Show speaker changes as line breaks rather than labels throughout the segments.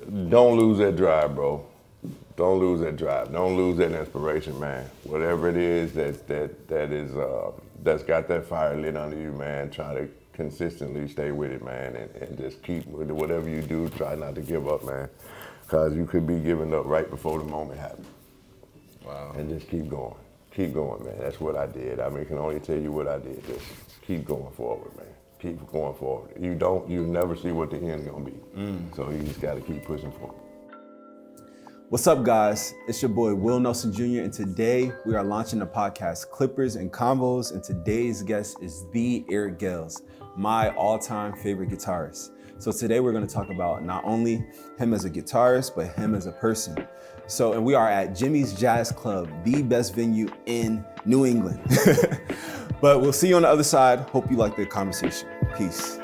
don't lose that drive, bro. Don't lose that drive. Don't lose that inspiration, man. Whatever it is that's got that fire lit under you, man. Try to consistently stay with it, man, and just keep with whatever you do. Try not to give up, man, because you could be giving up right before the moment happens.
Wow.
And just keep going. Keep going, man. That's what I did. I mean, I can only tell you what I did. Just keep going forward, man. Keep going forward. You never see what the end's gonna be. So you just gotta keep pushing forward.
What's up, guys? It's your boy, Will Nelson Jr., and today we are launching the podcast Clippers and Convos, and today's guest is the Eric Gales, my all-time favorite guitarist. So today we're gonna talk about not only him as a guitarist, but him as a person. And we are at Jimmy's Jazz Club, the best venue in New England. But we'll see you on the other side. Hope you like the conversation. Peace.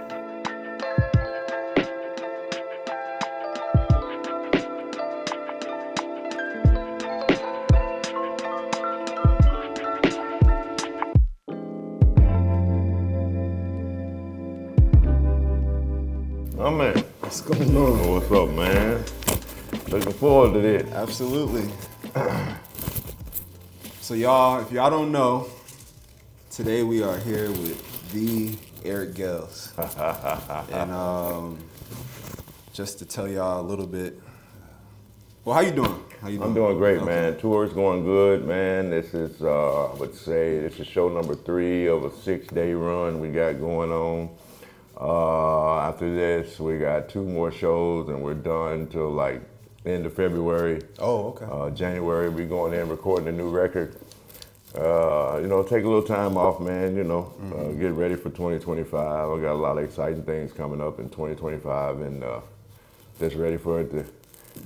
Oh, man.
What's going on?
What's up, man? Looking forward to this.
Absolutely. So y'all, if y'all don't know, today we are here with the Eric Gales. And just to tell y'all a little bit, well, how you doing?
I'm doing great, man. Tour's going good, man. This is, I would say, this is show number 3 of a 6-day run we got going on. After this, we got 2 more shows and we're done till like end of February.
Oh, okay.
January, we going in recording a new record. Take a little time off, man, get ready for 2025. I got a lot of exciting things coming up in 2025 and just ready for it to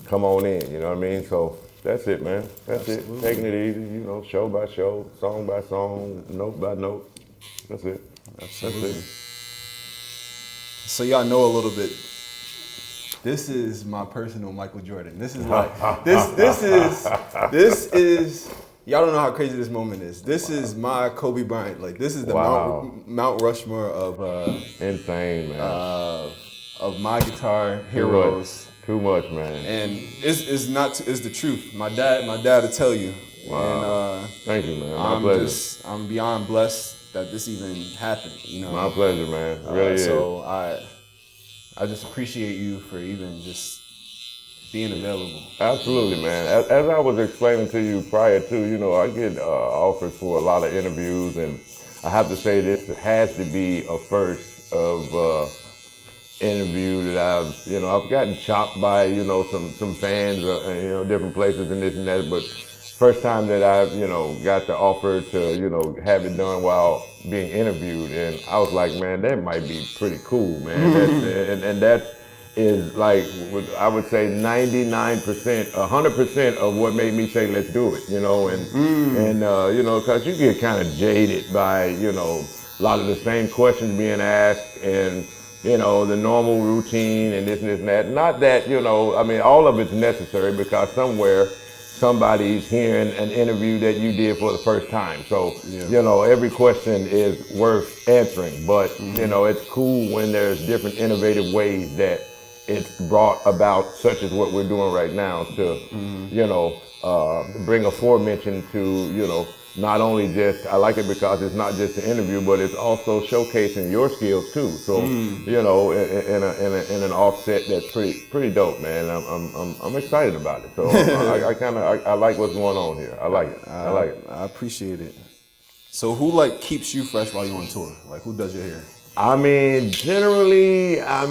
come on in, you know what I mean? So that's it, man. That's Absolutely. It. Taking it easy, show by show, song by song, note by note. That's it.
Absolutely.
That's it.
So y'all know a little bit. This is my personal Michael Jordan. This is like this is y'all don't know how crazy this moment is. This is my Kobe Bryant. Like this is the Mount Rushmore of
insane, man.
Of my guitar heroes.
Too much, man.
And it's the truth. My dad will tell you.
Wow. And thank you, man. My pleasure.
I'm beyond blessed that this even happened,
My pleasure, man. It really is.
So I just appreciate you for even just being available.
Absolutely, man. As I was explaining to you prior to, I get offers for a lot of interviews, and I have to say this has to be a first of interview that I've gotten chopped by, some fans, different places and this and that, but first time that I've, got the offer to, have it done while being interviewed, and I was like, man, that might be pretty cool, man. and that is like, I would say 99%, 100% of what made me say, let's do it, because you get kind of jaded by, a lot of the same questions being asked and, the normal routine and this and that. Not that, all of it's necessary because somebody's hearing an interview that you did for the first time. So, every question is worth answering, but, it's cool when there's different innovative ways that it's brought about, such as what we're doing right now, to, bring aforementioned to, not only just, I like it because it's not just an interview, but it's also showcasing your skills too. So, in an offset that's pretty dope, man. I'm excited about it. So I like what's going on here. I like it. I like it.
I appreciate it. So who keeps you fresh while you're on tour? Like who does your hair?
Generally, I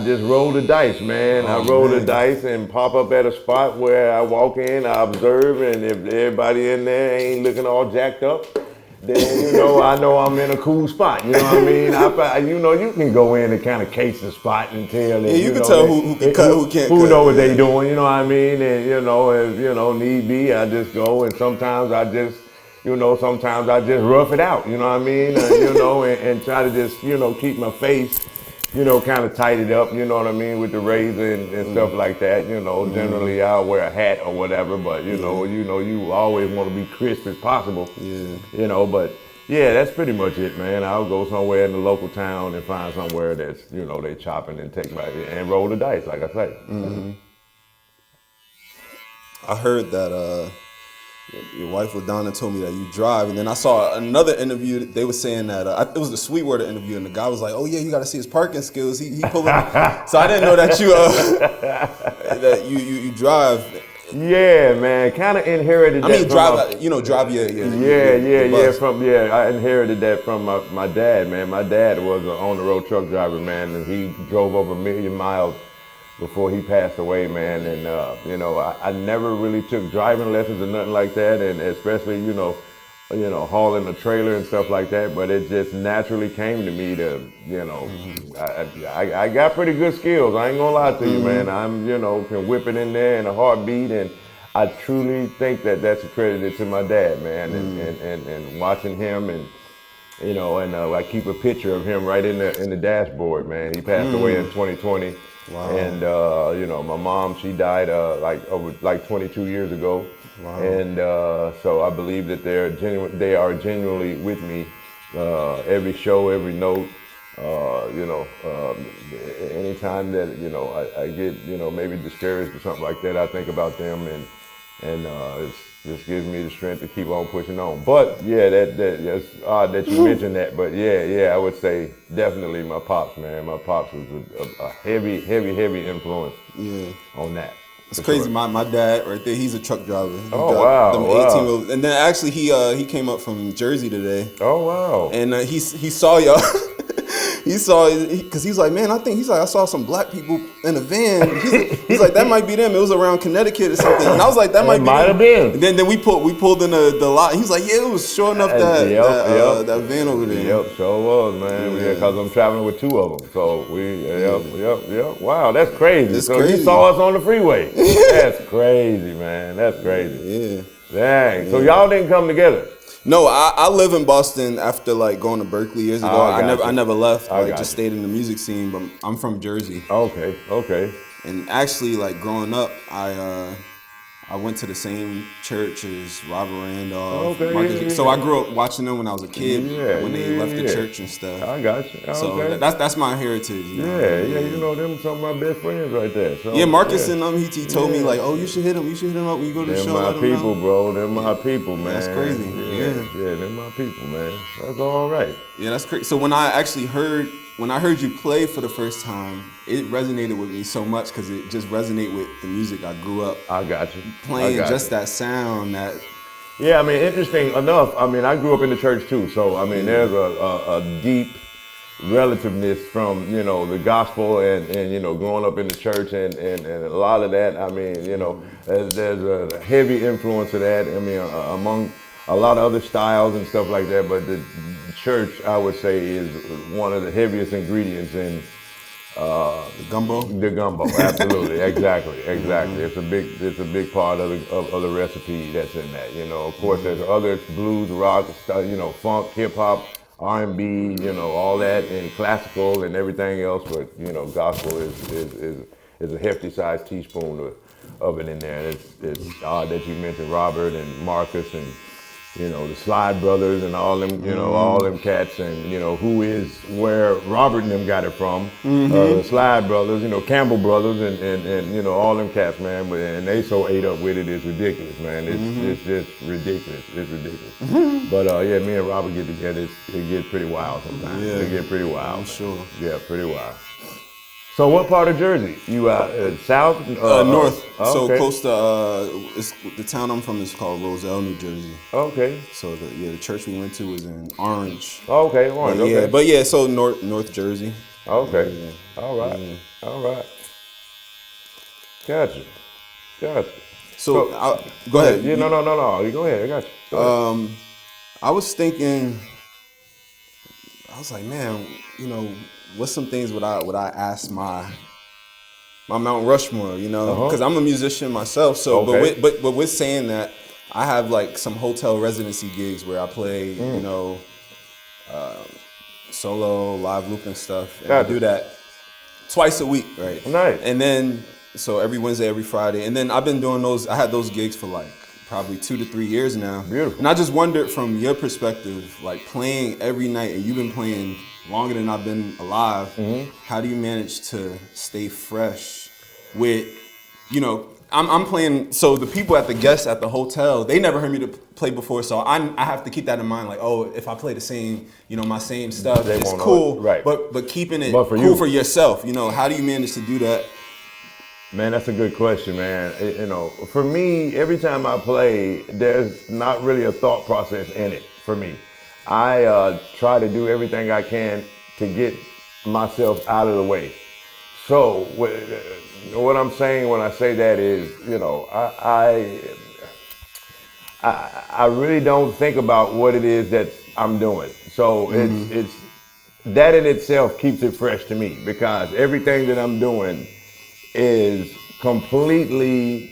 just roll the dice, man. I roll the dice and pop up at a spot where I walk in, I observe, and if everybody in there ain't looking all jacked up, then, I know I'm in a cool spot, you know what I mean? You can go in and kind of case the spot and tell that,
you can tell who can cut, who can't cut.
Who know what they doing, you know what I mean? And, if, need be, I just go, and sometimes I just rough it out, you know what I mean? And try to just, keep my face, kind of tight it up, you know what I mean, with the razor and stuff like that. Generally I'll wear a hat or whatever, but you always want to be crisp as possible.
Yeah.
But Yeah, that's pretty much it, man. I'll go somewhere in the local town and find somewhere that's, they chopping and take my and roll the dice, like I say.
I heard that your wife LaDonna told me that you drive, and then I saw another interview. That they were saying that it was the Sweetwater interview, and the guy was like, "Oh yeah, you got to see his parking skills. He pulling." So I didn't know that you drive.
Yeah, man, kind of inherited.
Drive your
I inherited that from my dad, man. My dad was an on-the-road truck driver, man, and he drove over 1 million miles before he passed away, man. And I never really took driving lessons or nothing like that, and especially hauling a trailer and stuff like that. But it just naturally came to me to I got pretty good skills. I ain't gonna lie to you, man. I'm can whip it in there in a heartbeat, and I truly think that that's accredited to my dad, man. And watching him and. I keep a picture of him right in the dashboard, man. He passed away in 2020. Wow. And my mom, she died like 22 years ago. Wow. And so I believe that they are genuinely with me every show, every note. Anytime that I get maybe discouraged or something like that, I think about them, and it just gives me the strength to keep on pushing on. But yeah, that's odd that you mentioned that. But yeah, I would say definitely my pops, man. My pops was a heavy influence on that.
It's crazy. Sure. My dad right there, he's a truck driver.
Wow.
Them 18-wheelers. And then actually he came up from Jersey today.
Oh wow.
And he saw y'all. Because he's like, man, I saw some black people in a van. He's like, that might be them. It was around Connecticut or something. And I was like, that might
have been.
And then we pulled in the lot. He's like, yeah, it was sure enough that van over there.
Yep, sure was, man. Yeah, because I'm traveling with 2 of them. So yep. Wow, that's crazy.
It's
so
crazy.
You saw us on the freeway. That's crazy, man. That's crazy.
Yeah.
Dang. So y'all didn't come together.
No, I live in Boston after going to Berkeley years ago. I never left. Just stayed in the music scene. But I'm from Jersey.
Okay.
And actually, growing up, I went to the same church as Robert Randolph.
Okay.
Marcus. So I grew up watching them when I was a kid. When they left the church and stuff.
I got you. Okay.
So that's my heritage.
Them some of my best friends right there. So,
Marcus and he told me oh, you should hit him. You should hit him up when you go to the show.
They're my people, bro. They're my people, man.
That's crazy.
Yeah, they're my people, man. That's all right.
Yeah, that's crazy. So when I heard you play for the first time, it resonated with me so much because it just resonated with the music I grew up.
I got you.
Playing that sound that.
Yeah, I mean, interesting enough. I mean, I grew up in the church too, so I mean, there's a deep relativeness from the gospel and growing up in the church and a lot of that. I mean, there's a heavy influence of that. I mean, among a lot of other styles and stuff like that, but the church, I would say, is one of the heaviest ingredients in
the gumbo.
The gumbo, absolutely, exactly. It's a big part of the recipe that's in that. Of course, there's other blues, rock, funk, hip hop, R&B, all that, and classical and everything else. But gospel is a hefty sized teaspoon of it in there. It's odd that you mentioned Robert and Marcus and the Slide Brothers and all them, all them cats, and where Robert and them got it from. The Slide Brothers, Campbell Brothers, and all them cats, man. And they so ate up with it, it's ridiculous, man. It's just ridiculous. It's ridiculous. But me and Robert get together, it gets pretty wild sometimes.
Yeah.
It get pretty wild.
I'm sure.
Yeah, pretty wild. So what part of Jersey? You south?
North.
Okay.
So close to the town I'm from is called Roselle, New Jersey.
Okay.
So the church we went to was in Orange.
Okay, Orange.
So North Jersey.
Okay.
Yeah.
All right. Gotcha.
So go ahead.
Yeah, no. You go ahead. I got you.
I was thinking. I was like, man, what's some things would I ask my Mount Rushmore, because I'm a musician myself. So,
okay.
but with saying that, I have some hotel residency gigs where I play, solo, live looping stuff, and I do that twice a week, right?
Nice.
And then so every Wednesday, every Friday, and then I've been doing those. I had those gigs for probably 2 to 3 years now.
Beautiful.
And I just wondered from your perspective, like playing every night, and you've been playing longer than I've been alive, how do you manage to stay fresh with, I'm playing, so the people at the guests at the hotel, they never heard me to play before, so I have to keep that in mind, like, oh, if I play the same, my same stuff, it's cool,
right?
But keeping it
for
cool for yourself, how do you manage to do that?
Man, that's a good question, man. For me, every time I play, there's not really a thought process in it for me. I try to do everything I can to get myself out of the way. So what I'm saying when I say that is, I really don't think about what it is that I'm doing. So it's that in itself keeps it fresh to me, because everything that I'm doing is completely,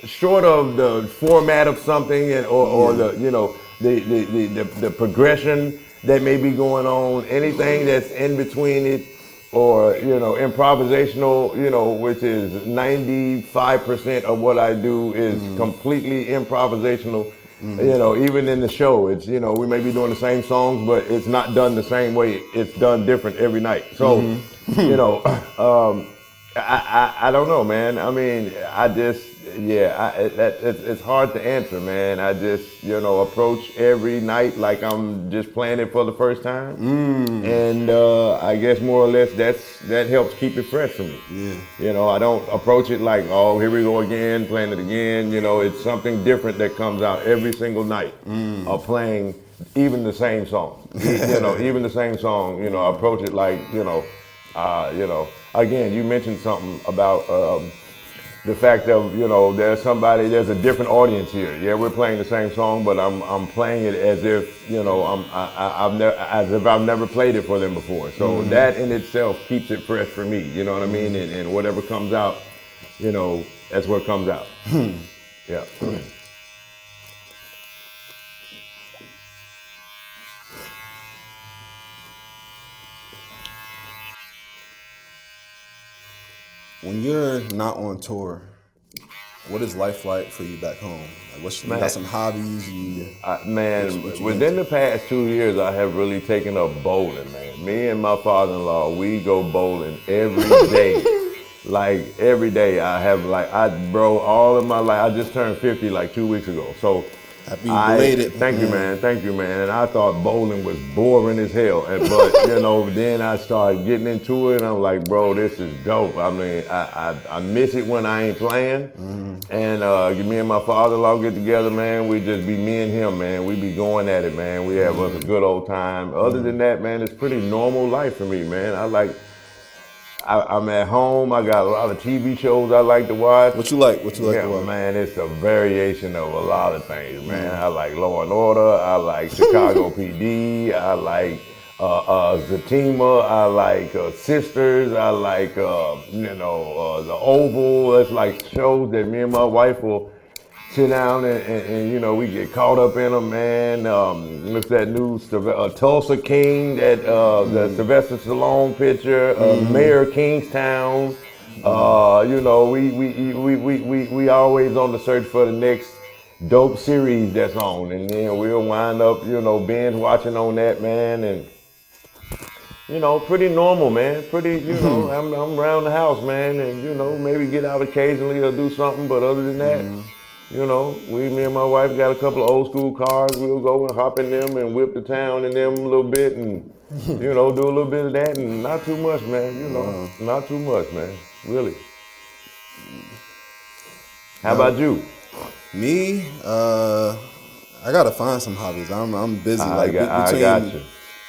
short of the format of something or the progression that may be going on, anything that's in between it, or improvisational, which is 95% of what I do is completely improvisational. Even in the show, it's we may be doing the same songs, but it's not done the same way. It's done different every night. So I don't know, man. I mean, it's hard to answer, man. I just, approach every night like I'm just playing it for the first time. And I guess more or less that helps keep it fresh for me. Yeah. I don't approach it like, oh, here we go again, playing it again. It's something different that comes out every single night of playing even the same song. Even the same song, I approach it like, again, you mentioned something about the fact of, there's a different audience here. Yeah, we're playing the same song, but I'm playing it as if, I've never played it for them before. So that in itself keeps it fresh for me, you know what I mean? And whatever comes out, that's what comes out. Yeah.
When you're not on tour, what is life like for you back home? Like, you got some hobbies?
Within the past 2 years, I have really taken up bowling, man. Me and my father-in-law, we go bowling every day. Like every day, all of my life. I just turned 50 like 2 weeks ago. So
happy belated.
Thank you, man. And I thought bowling was boring as hell. But then I started getting into it, and I'm like, bro, this is dope. I mean, I miss it when I ain't playing. And me and my father-in-law get together, man. We just be me and him, man. We be going at it, man. We have us a good old time. Other than that, man, it's pretty normal life for me, man. I'm at home. I got a lot of TV shows I like to watch.
What you like to watch?
Man, it's a variation of a lot of things, man. I like Law and Order. I like Chicago PD. I like Zatima. I like Sisters. I like The Oval. It's like shows that me and my wife will sit down and we get caught up in them, man. What's that new Tulsa King, the Sylvester Stallone picture, Mayor of Kingstown. We always on the search for the next dope series that's on, and then we'll wind up, binge watching on that, man, and pretty normal, man. Pretty, I'm around the house, man, and maybe get out occasionally or do something, but other than that. Me and my wife got a couple of old school cars. We'll go and hop in them and whip the town in them a little bit and, do a little bit of that, and not too much, man, not too much, man, really. How about you?
Me, I gotta find some hobbies. I'm busy.
I got you.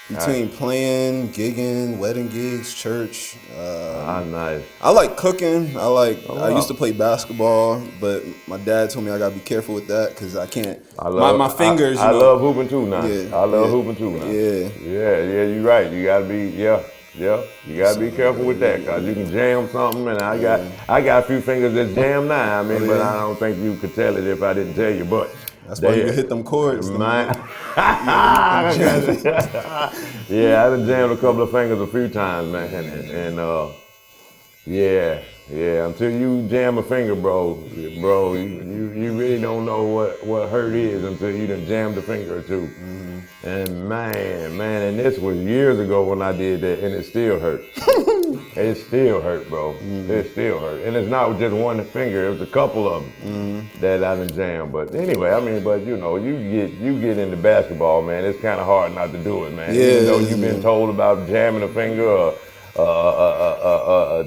Between playing, gigging, wedding gigs, church.
Nice.
I like cooking. I used to play basketball, but my dad told me I gotta be careful with that because I can't. My fingers.
I love hooping too now.
Yeah,
I love hooping too now. Yeah. You're right. You gotta be. Yeah. You gotta be careful with that, cause you can jam something, and I got a few fingers that's jammed now. But I don't think you could tell it if I didn't tell you, but.
That's why you hit them chords.
Yeah, I done jammed a couple of fingers a few times, man, and Yeah, yeah. Until you jam a finger, bro, you really don't know what hurt is until you done jammed a finger or two. And man, and this was years ago when I did that, and it still hurt. It still hurt, bro. It still hurt. And it's not just one finger, it was a couple of them that I done jammed. But anyway, I mean, but you know, you get into basketball, man, it's kind of hard not to do it, man.
Yeah,
Even though you've been told about jamming a finger or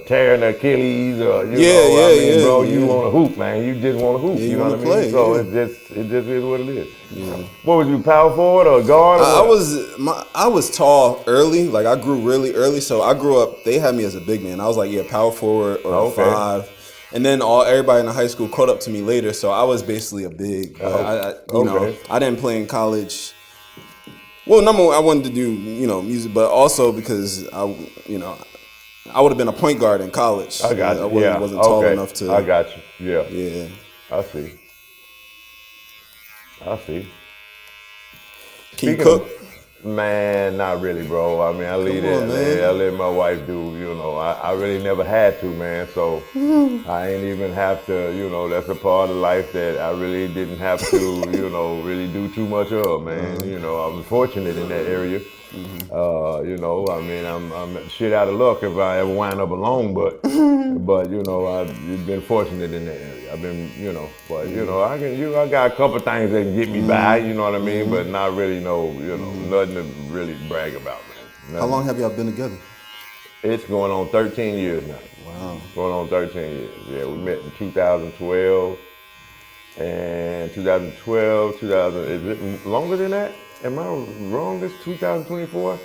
tearing Achilles, or bro, you want to hoop, man. You just want to hoop.
Yeah,
you know what I mean?
play,
So it just is what it is. Yeah. What was you, power forward or guard? Or
I was tall early. Like I grew really early, so I grew up. They had me as a big man. I was like, power forward or 5. And then everybody in the high school caught up to me later, so I was basically a big. I didn't play in college. Well, number one, I wanted to do music, but also because I would have been a point guard in college.
I got you.
I wasn't tall enough to.
I got you. Yeah.
Yeah.
I see.
Can you cook?
Man, not really, bro. I mean, I let my wife do, I really never had to, man. So I ain't even have to, that's a part of life that I really didn't have to, really do too much of, man. I was fortunate in that area. I mean, I'm shit out of luck if I ever wind up alone, but I've been fortunate in that area. I've been, I got a couple things that can get me by, you know what I mean, but not really nothing to really brag about, man. Nothing.
How long have y'all been together?
It's going on 13 years now.
Wow.
Going on 13 years. Yeah, we met in 2012, and 2012, is it longer than that? Am I wrong? This 2024?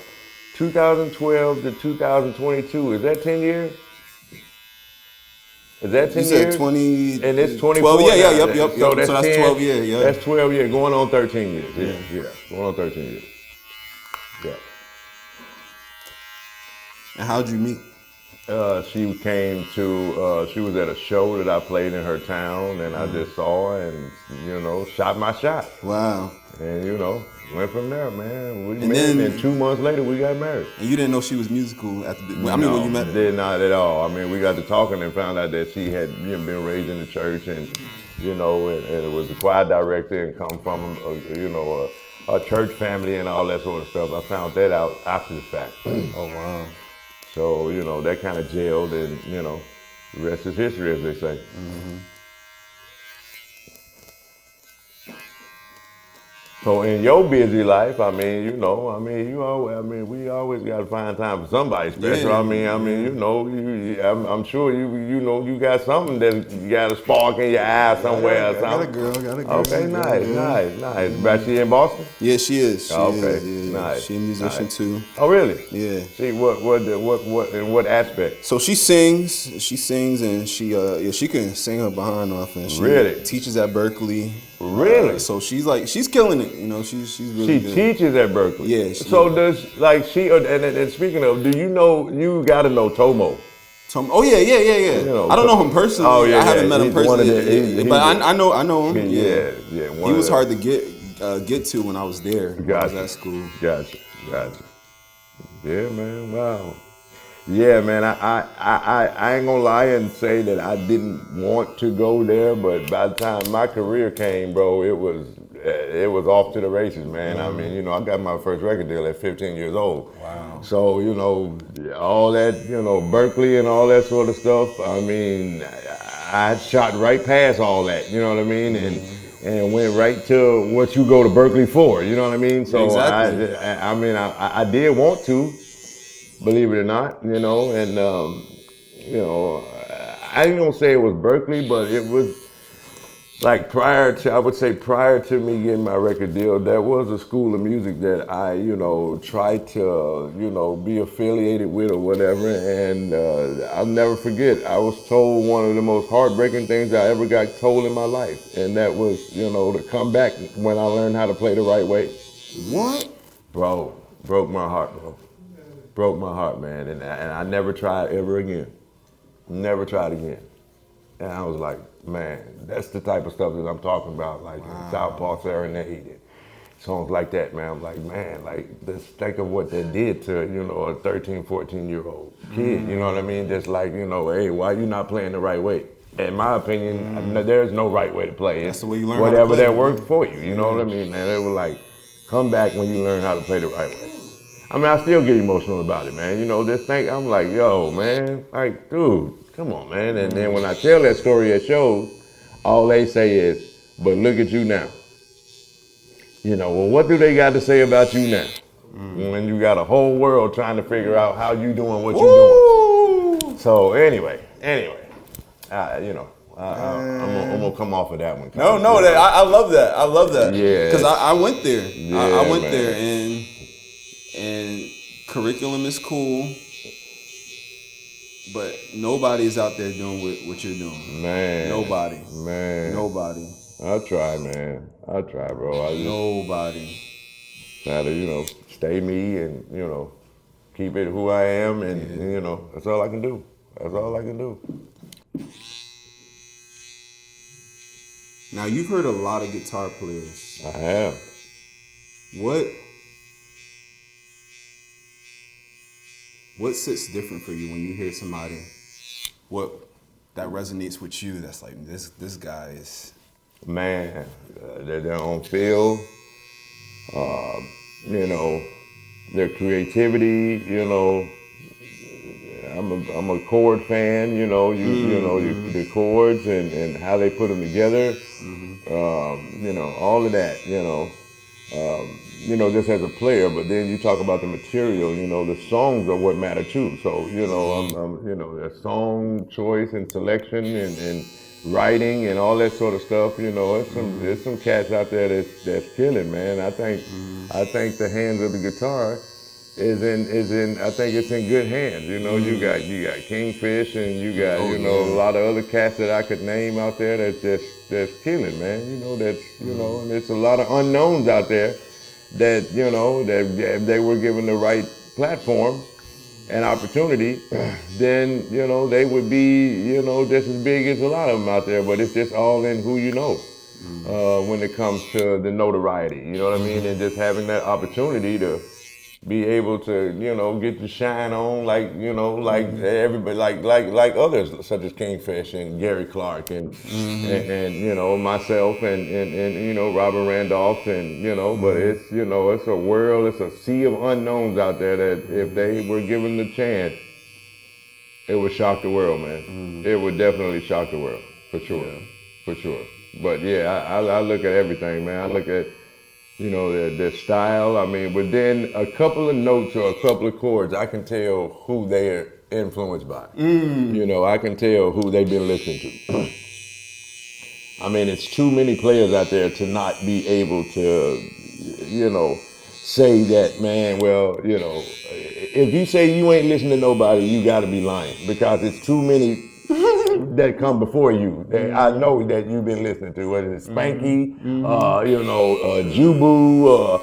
2012 to 2022. Is that 10 years? Is that 10 years?
You said 20.
And it's 24.
12, yep.
So that's
12 years, yeah.
That's 12 years, going on 13 years. Yeah. Going on 13 years. Yeah.
And how'd you meet?
She came to, she was at a show that I played in her town, and I just saw her and, shot my shot.
Wow.
And, went from there, man. We met, and 2 months later, we got married.
And you didn't know she was musical at the beginning? When you met her?
Did not at all. I mean, we got to talking and found out that she had been raised in the church and, and was a choir director and come from, a church family and all that sort of stuff. I found that out after the fact.
Oh, wow.
So, that kind of gelled and, the rest is history, as they say. Mm-hmm. So in your busy life, we always got to find time for somebody special. Yeah. I'm sure you got something that got a spark in your eye somewhere or something.
Got a girl.
Okay, nice. But she in Boston?
Yeah, she is. She
is.
Yeah.
Nice.
She a musician too.
Oh, really?
Yeah.
See in what aspect?
So she sings, and she can sing her behind off, and she
really
teaches at Berkeley.
Really?
So she's killing it. She's really good.
She teaches at Berkeley.
Yeah.
And speaking of, do you got to know Tomo?
Oh yeah. I don't know him personally.
Oh yeah.
I haven't met him personally. But I know him.
Yeah.
He was hard to get to when I was there. When I was at school.
Gotcha. Yeah, man. Wow. Yeah, man, I ain't gonna lie and say that I didn't want to go there, but by the time my career came, bro, it was off to the races, man. I mean, I got my first record deal at 15 years old.
Wow.
So, all that, Berkeley and all that sort of stuff, I mean, I shot right past all that, you know what I mean? And went right to what you go to Berkeley for, you know what I mean? So
exactly.
I did want to, believe it or not, and I ain't gonna say it was Berkeley, but it was like prior to me getting my record deal, there was a school of music that I, tried to, be affiliated with or whatever, and I'll never forget, I was told one of the most heartbreaking things I ever got told in my life, and that was, to come back when I learned how to play the right way.
What?
Bro, broke my heart, bro. Broke my heart, man, and I never tried ever again. Never tried again. And I was like, man, that's the type of stuff that I'm talking about, like Southpaw Serenade songs like that, man. I'm like, man, like, just think of what they did to, a 13, 14-year-old kid, you know what I mean? Just like, hey, why you not playing the right way? In my opinion, there's no right way to play.
That's the way you learn
whatever
how to play,
that works for you, you know what I mean, man? They were like, come back when you learn how to play the right way. I mean, I still get emotional about it, man. This thing, I'm like, yo, man, like, dude, come on, man. And then when I tell that story at shows, all they say is, but look at you now. Well, what do they got to say about you now? When you got a whole world trying to figure out how you doing what you doing. So anyway, I'm gonna come off of that one.
No, I love that. I love that.
Yeah.
Because I went there.
Yeah,
I went
man.
there, and curriculum is cool, but nobody's out there doing what you're doing.
Man.
Nobody.
I try, man. I try, bro.
Nobody.
Try to, stay me and, keep it who I am and, that's all I can do. That's all I can do.
Now, you've heard a lot of guitar players.
I have.
What sits different for you when you hear somebody that resonates with you? That's like this guy is.
Man, they're on feel. Their creativity. I'm a chord fan. The chords and how they put them together. All of that. Just as a player, but then you talk about the material, the songs are what matter too. So, the song choice and selection and writing and all that sort of stuff, there's some cats out there that's killing, man. I think the hands of the guitar is in I think it's in good hands. You got Kingfish and you got, a lot of other cats that I could name out there that's killing, man. And it's a lot of unknowns out there that, that if they were given the right platform and opportunity, then, they would be, just as big as a lot of them out there, but it's just all in who you know when it comes to the notoriety, you know what I mean? And just having that opportunity to be able to, get the shine on like everybody, like others such as Kingfish and Gary Clark and myself and Robert Randolph and but it's it's a world, it's a sea of unknowns out there that if they were given the chance, it would shock the world, man. It would definitely shock the world for sure, for sure. But yeah, I look at everything, man. I look at their style. I mean, within a couple of notes or a couple of chords, I can tell who they're influenced by. I can tell who they've been listening to. I mean, it's too many players out there to not be able to, say that, man, well, if you say you ain't listening to nobody, you gotta be lying because it's too many that come before you that I know that you've been listening to, whether it's Spanky, Jubu,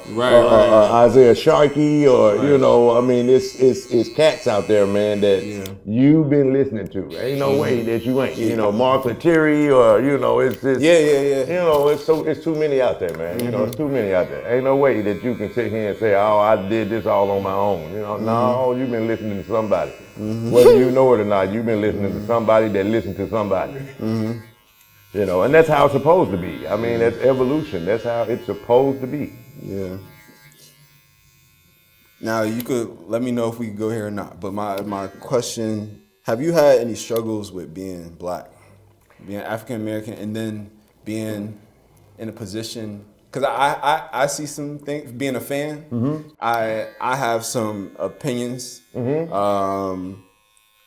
Isaiah Sharkey, or I mean, it's cats out there, man, that you've been listening to. Ain't no way that you ain't. Mark Lettieri, or it's just it's too many out there, man. It's too many out there. Ain't no way that you can sit here and say, oh, I did this all on my own. No, you've been listening to somebody. Whether you know it or not, you've been listening to somebody that listened to somebody. And that's how it's supposed to be. I mean, that's evolution. That's how it's supposed to be.
Yeah. Now, you could let me know if we could go here or not, but my question, have you had any struggles with being black, being African American, and then being in a position, because I see some things, being a fan, I have some opinions,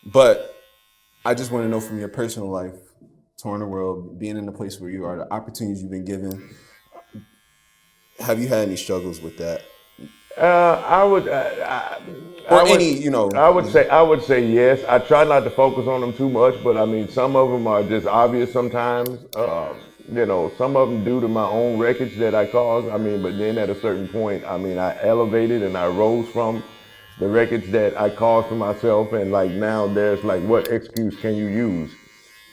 but I just want to know from your personal life, touring the world, being in the place where you are, the opportunities you've been given, have you had any struggles with that?
I would say yes. I try not to focus on them too much, but I mean, some of them are just obvious sometimes. Some of them due to my own wreckage that I caused. I mean, but then at a certain point, I mean, I elevated and I rose from the wreckage that I caused for myself, and like now there's like, what excuse can you use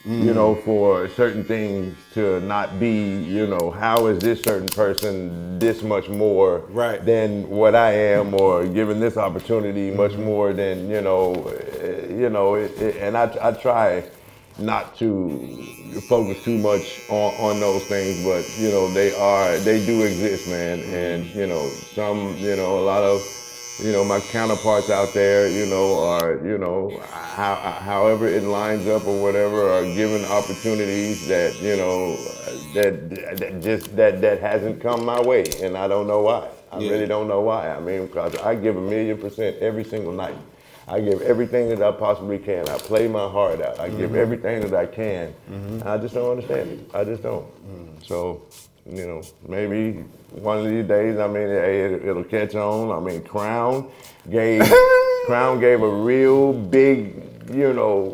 you know, for certain things to not be, you know, how is this certain person this much more
Right.
than what I am, or given this opportunity much more than, and I try not to focus too much on those things, but you know, they do exist, man. And you know, a lot of, you know, my counterparts out there, you know, are, you know, however it lines up or whatever, are given opportunities that, you know, that hasn't come my way, and I don't know why. I really don't know why. I mean, because I give 1,000,000% every single night. I give everything that I possibly can. I play my heart out. I give everything that I can. I just don't understand it. I just don't. So, you know, maybe one of these days, I mean, hey, it'll catch on. I mean, gave gave a real big, you know,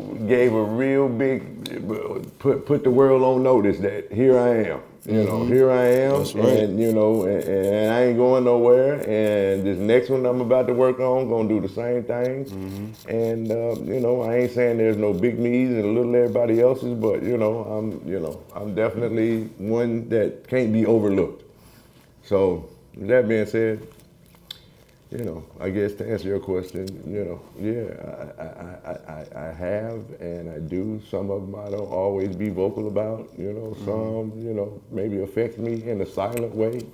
put the world on notice that here I am. You know, here I am,
That's right.
and you know, and I ain't going nowhere. And this next one I'm about to work on, gonna do the same thing. And you know, I ain't saying there's no big me's and little everybody else's, but you know, I'm definitely one that can't be overlooked. So with that being said, you know, I guess to answer your question, you know, yeah, I have and I do. Some of them I don't always be vocal about, you know, some, you know, maybe affect me in a silent way.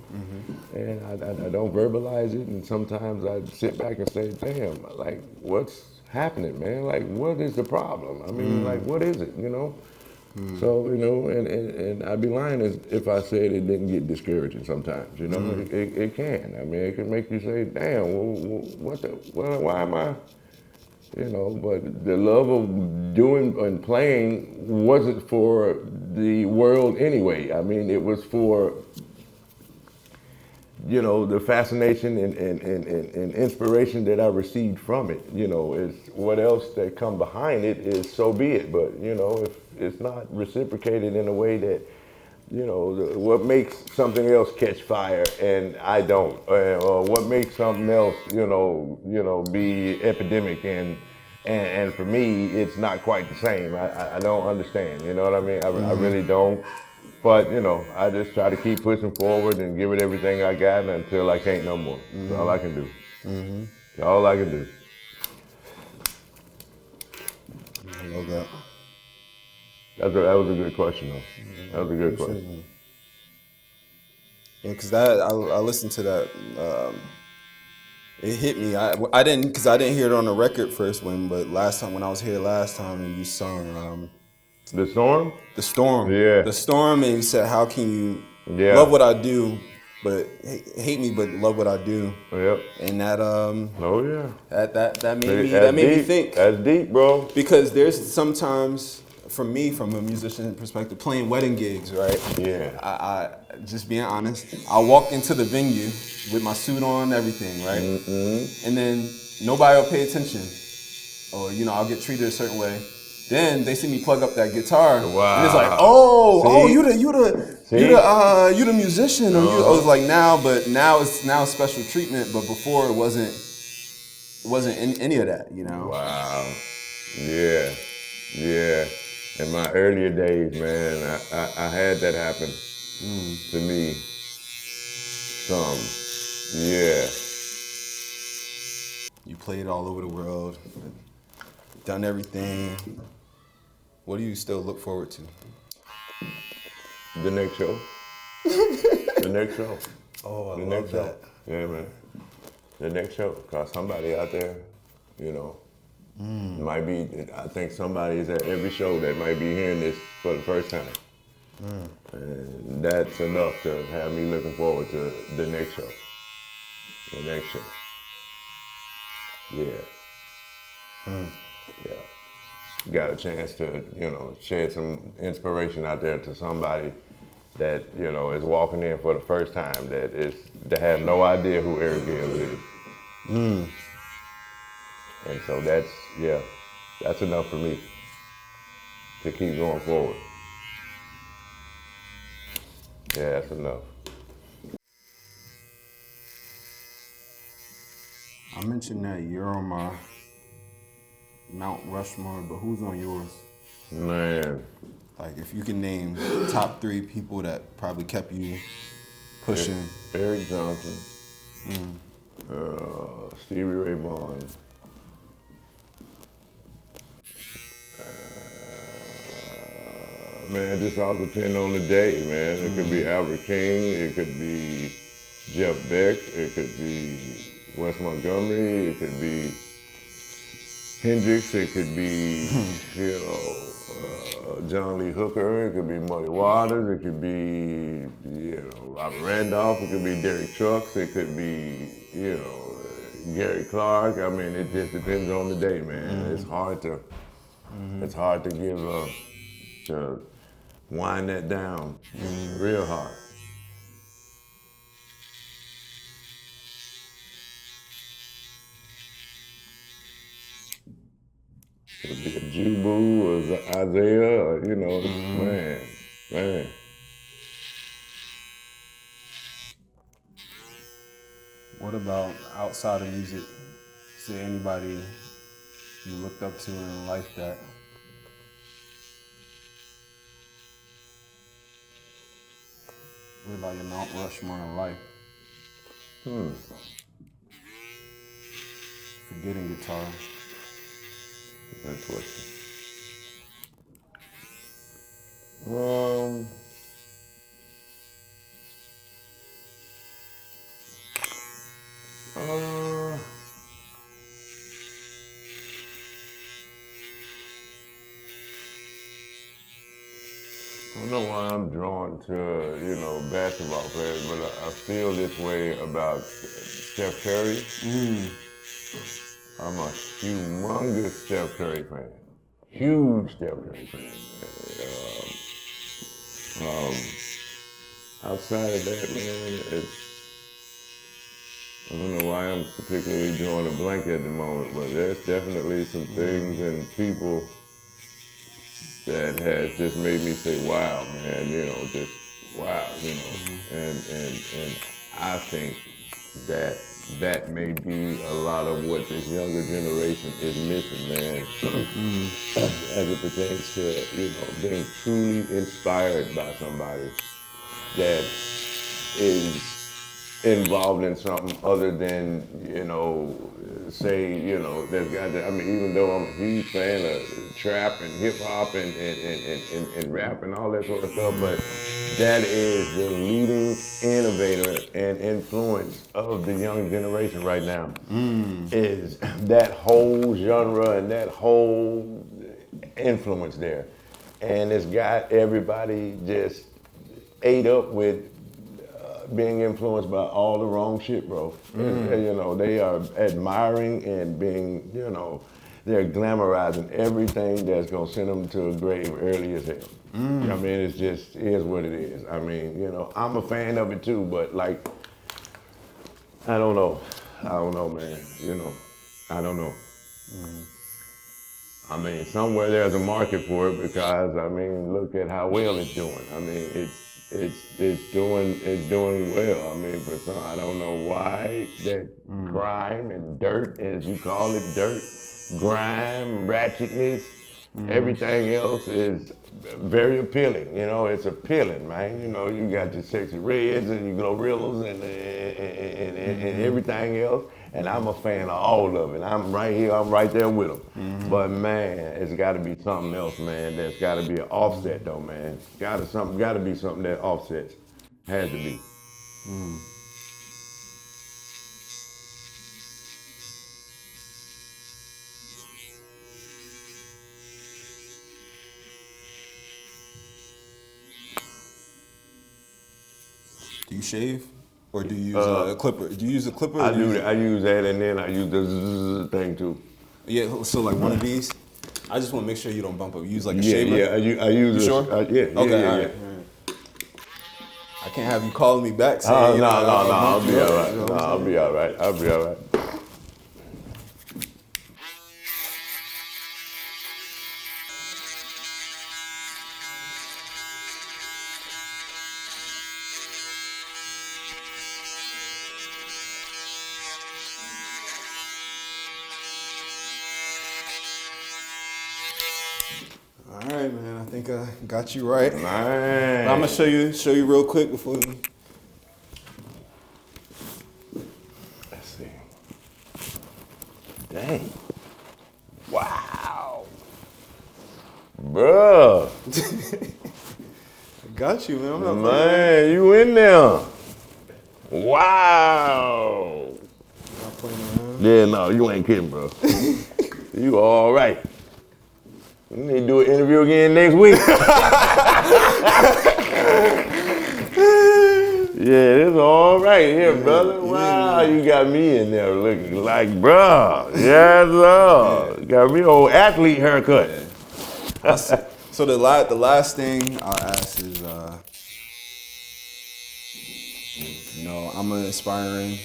And I don't verbalize it. And sometimes I sit back and say, damn, like, what's happening, man? Like, what is the problem? I mean, like, what is it, you know? So, you know, and I'd be lying if I said it didn't get discouraging sometimes, you know. It can. I mean, it can make you say, damn, why am I, you know, but the love of doing and playing wasn't for the world anyway. I mean, it was for, you know, the fascination and inspiration that I received from it. You know, is what else that come behind it is so be it. But, you know, if it's not reciprocated in a way that, you know, what makes something else catch fire and I don't, or what makes something else, you know, be epidemic and for me, it's not quite the same. I don't understand, you know what I mean? I really don't. But, you know, I just try to keep pushing forward and give it everything I got until I can't no more. That's all I can do. That's all I can do.
I love that.
That was a good question, though. That was a good question.
Yeah, because I listened to that. It hit me. I didn't, because I didn't hear it on the record first but last time when I was here last time and you sung
The storm?
The Storm.
Yeah.
The Storm, and you said, how can you
Yeah.
love what I do, but hate me, but love what I do.
Yep.
And that
Oh yeah.
that made me think.
That's deep, bro.
Because there's sometimes, for me, from a musician perspective, playing wedding gigs, right?
Yeah.
I just being honest, I walk into the venue with my suit on, everything, right? And then nobody will pay attention, or you know, I'll get treated a certain way. Then they see me plug up that guitar,
Wow.
and it's like, oh,
See?
you the musician, or you. I was like, now it's special treatment, but before it wasn't any of that, you know.
Wow. Yeah. Yeah. In my earlier days, man, I had that happen to me. Yeah.
You played all over the world, done everything. What do you still look forward to?
The next show. The next show.
Oh, I
The
love
next
that.
show. Yeah, man. The next show. Cause somebody out there, you know, might be. I think somebody is at every show that might be hearing this for the first time. And that's enough to have me looking forward to the next show. The next show. Yeah. Yeah. Got a chance to, you know, shed some inspiration out there to somebody that, you know, is walking in for the first time, that have no idea who Eric Gill is. And so that's enough for me to keep going forward. Yeah, that's enough.
I mentioned that you're on my Mount Rushmore, but who's on yours?
Man,
Like, if you can name top 3 people that probably kept you pushing.
Eric Johnson, Stevie Ray Vaughan, man, just all depend on the day, man. It could be Albert King, it could be Jeff Beck, it could be Wes Montgomery, it could be Hendrix, it could be, John Lee Hooker, it could be Muddy Waters, it could be, Robert Randolph, it could be Derek Trucks, it could be, Gary Clark. I mean, it just depends on the day, man. It's hard to give to wind that down, real hard. It could be a Jubu or Isaiah, or, man.
What about outside of music? Is there anybody you looked up to in life that what about your Mount Rushmore in life? Forgetting guitar.
Good question. I don't know why I'm drawn to, basketball players, but I feel this way about Steph Curry. I'm a humongous Steph Curry fan. Huge Steph Curry fan. Outside of that, man, I don't know why I'm particularly drawing a blank at the moment, but there's definitely some things and people that has just made me say, wow, man, just wow, and I think that may be a lot of what this younger generation is missing, man, as it pertains to, being truly inspired by somebody that is involved in something other than, there's got to, even though I'm a huge fan of trap and hip hop and rap and all that sort of stuff, but that is the leading innovator and influence of the young generation right now, is that whole genre and that whole influence there. And it's got everybody just ate up with being influenced by all the wrong shit, bro. They are admiring and being, they're glamorizing everything that's gonna send them to a grave early as hell. It's just is what it is. I'm a fan of it too, but like, I don't know, man. I don't know. Somewhere there's a market for it because look at how well it's doing. It's doing well. For some, I don't know why that crime and dirt, as you call it, dirt, grime, ratchetness, everything else is very appealing. It's appealing, man. You got your sexy reds and your gorillas and everything else. And I'm a fan of all of it. I'm right here, I'm right there with them. But man, it's gotta be something else, man. There's gotta be an offset though, man. Gotta be something that offsets. Has to be.
Do you shave? Or do you use a clipper? Do you use a clipper?
I use that and then I use the zzz thing too.
Yeah, so like one of these? I just want to make sure you don't bump up. You use like a
Yeah,
shaver?
I use
You
a,
sure?
yeah.
I can't have you calling me back saying,
I'll be all right. I'll be all right.
All right, man. I think I got you right.
Man.
I'm gonna show you real quick before we.
Let's see. Dang. Wow. Bruh.
I got you, man. I'm not
Man, you in there. Wow.
not playing around.
Yeah, no, you ain't kidding, bro. You all right. We need to do an interview again next week. Yeah, it's all right here, brother. Wow, you got me in there looking like, bruh. Yes, sir. Got me old athlete haircut.
So the last thing I'll ask is, I'm an aspiring.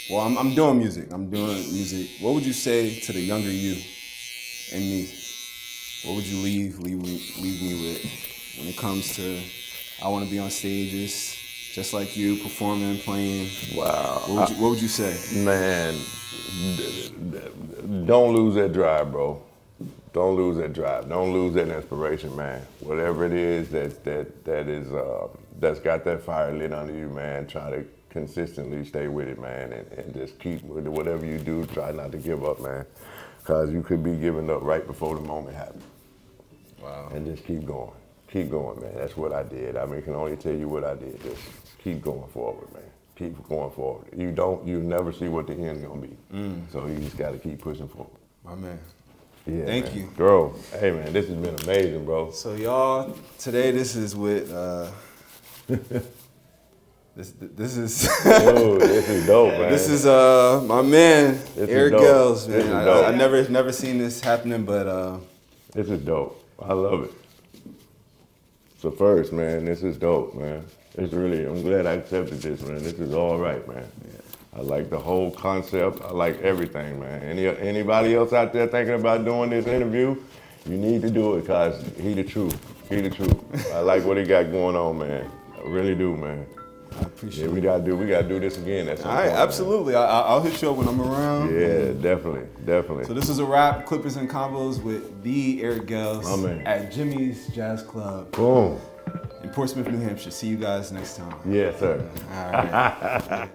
Well, I'm doing music. What would you say to the younger you and me? What would you leave me with when it comes to I want to be on stages just like you, performing, playing?
Wow.
What would you say?
Man, don't lose that drive, bro. Don't lose that drive. Don't lose that inspiration, man. Whatever it is that's got that fire lit under you, man, try to consistently stay with it, man, and just keep with it. Whatever you do, try not to give up, man, because you could be giving up right before the moment happens.
Wow.
And just keep going. Keep going, man. That's what I did. I mean, I can only tell you what I did. Just keep going forward, man. Keep going forward. You never see what the end's gonna be. So you just gotta keep pushing forward.
My man.
Yeah,
Thank
man.
you.
Bro, hey man, this has been amazing, bro.
So y'all, today this is with this is
Dude, this is dope, man.
this is my man Eric
dope.
Gels,
This
man.
is dope.
I never seen this happening, but
This is dope. I love it. So first, man, this is dope, man. It's really, I'm glad I accepted this, man. This is all right, man. Yeah. I like the whole concept. I like everything, man. Anybody else out there thinking about doing this interview, you need to do it, cause he the truth. He the truth. I like what he got going on, man. I really do, man.
I appreciate
Yeah, we gotta do this again at some
All right,
point,
absolutely. I'll hit you up when I'm around.
Man. Yeah, definitely.
So this is a wrap. Clippers and Convos with the Eric Gels
My man.
at Jimmy's Jazz Club
Boom.
in Portsmouth, New Hampshire. See you guys next time.
Yes, sir.
All right.